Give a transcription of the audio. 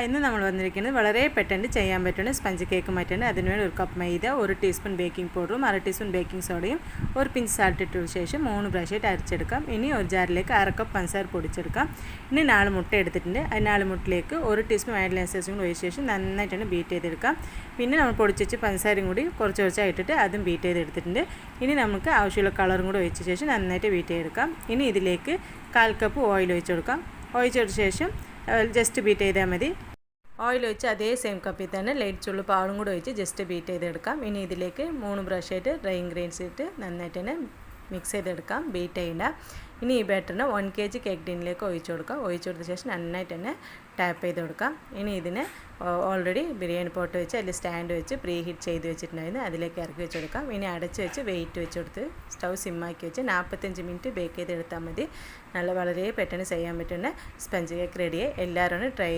ഇന്ന് നമ്മൾ വന്നിരിക്കുന്നത് വളരെ പെട്ടെന്ന് ചെയ്യാൻ പറ്റുന്ന സ്പഞ്ച് കേക്ക് മാറ്റാണ്. അതിനുവേണ്ടി 1 കപ്പ് മൈദ, 1 ടീസ്പൂൺ ബേക്കിംഗ് പൗഡറും 1/2 ടീസ്പൂൺ ബേക്കിംഗ് സോഡയും 1 പിഞ്ച് സാൾട്ട് ഇട്ടതിന് ശേഷം 3 പ്രാവശ്യമായിട്ട് അരച്ചെടുക്കാം. ഇനി ഒരു ജാറിലേക്ക് 1/2 കപ്പ് പഞ്ചസാര പൊടിച്ചെടുക്കാം. ഇനി 4 മുട്ട എടുത്തിട്ടുണ്ട്. ആ 4 മുട്ടയിലേക്ക് 1 ടീസ്പൂൺ വാനില എസൻസും കൂടി ഒഴിച്ച ശേഷം നന്നായിട്ടാണ് ബീറ്റ് ചെയ്തെടുക്കാം. പിന്നെ നമ്മൾ പൊടിച്ച് വെച്ച് പഞ്ചസാരയും കൂടി കുറച്ചായി ഇട്ടിട്ട് അതും ബീറ്റ് ചെയ്തെടുത്തിട്ടുണ്ട്. ഇനി നമുക്ക് ആവശ്യമുള്ള കളറും കൂടി ഒഴിച്ച ശേഷം നന്നായിട്ട് ബീറ്റ് ചെയ്തെടുക്കാം. ഇനി ഇതിലേക്ക് 1/4 കപ്പ് ഓയിൽ ഒഴിച്ച് കൊടുക്കാം. ഒഴിച്ചതിന് ശേഷം ജസ്റ്റ് ബീറ്റ് ചെയ്താൽ മതി. ഓയിൽ ഒഴിച്ച് അതേ സെയിം കപ്പിൽ തന്നെ ലൈറ്റ് ചുള്ളു പാലും കൂടെ ഒഴിച്ച് ജസ്റ്റ് ബീറ്റ് ചെയ്തെടുക്കാം. ഇനി ഇതിലേക്ക് 3 ബ്രഷായിട്ട് ഡ്രൈ ഇൻഗ്രീഡിയൻസ് ഇട്ട് നന്നായിട്ട് തന്നെ മിക്സ് ചെയ്തെടുക്കാം. ബീറ്റ് ചെയ്യേണ്ട. ഇനി ഈ ബാറ്ററിന് 1 kg കേക്ക് ടിന്നിലേക്ക് ഒഴിച്ച് കൊടുക്കാം. ഒഴിച്ച് കൊടുത്ത ശേഷം നന്നായിട്ട് തന്നെ ടാപ്പ് ചെയ്ത് കൊടുക്കാം. ഇനി ഇതിനെ ഓൾറെഡി ബിരിയാണി പോട്ട് വെച്ച് അതിൽ സ്റ്റാൻഡ് വെച്ച് പ്രീ ഹീറ്റ് ചെയ്ത് വെച്ചിട്ടുണ്ടായിരുന്നു. അതിലേക്ക് ഇറക്കി വെച്ച് കൊടുക്കാം. ഇനി അടച്ച് വെച്ച് വെയിറ്റ് വെച്ച് കൊടുത്ത് സ്റ്റൗ സിമ്മാക്കി വെച്ച് 45 മിനിറ്റ് ബേക്ക് ചെയ്തെടുത്താൽ മതി. വളരെ പെട്ടെന്ന് ചെയ്യാൻ പറ്റുന്ന സ്പഞ്ച് കേക്ക് റെഡിയായി. എല്ലാവരും ട്രൈ